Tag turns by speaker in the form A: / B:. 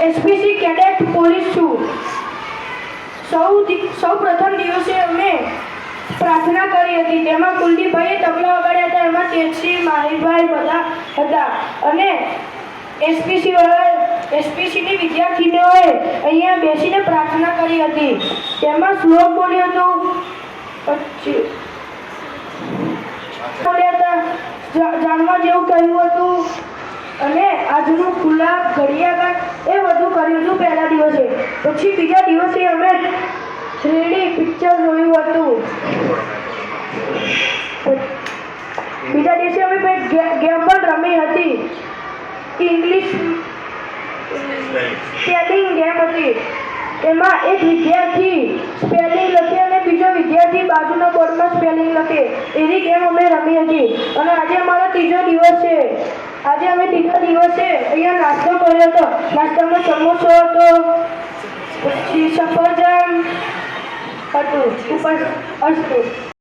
A: SPC cadet police છું. સૌ પ્રથમ દિવસે અમે પ્રાર્થના કરી હતી. તેમાં કુલદીપભાઈએ તબલા વગાડ્યા હતા. એમાં તેજસી, માહિરભાઈ બધા હતા અને એસપીસીની વિદ્યાર્થીનીઓએ અહીંયા બેસીને પ્રાર્થના કરી હતી. તેમાં શ્લોક બોલ્યો હતો, જાણવા જેવું કહ્યું હતું અને આજનું ખુલ્લા ઘડિયાળ એ બધું કર્યું હતું પહેલા દિવસે. પછી બીજા દિવસે અમે 3D પિક્ચર જોયું હતું. બીજા દિવસે અમે ગેમ પણ રમી હતી. ઇંગ્લિશ સ્પેલિંગ ગેમ હતી. એમાં એક વિદ્યાર્થી સ્પેલિંગ લખે અને બીજો વિદ્યાર્થી બાજુના બોર્ડમાં સ્પેલિંગ લખે. એવી ગેમ અમે રમી હતી. અને આજે અમારો ત્રીજો દિવસ છે. આજે અમે ત્રીજા દિવસે અહીંયા નાસ્તો કર્યો હતો. નાસ્તામાં સમોસો હતો, પછી સફરજન હતું, ઉપર હતું.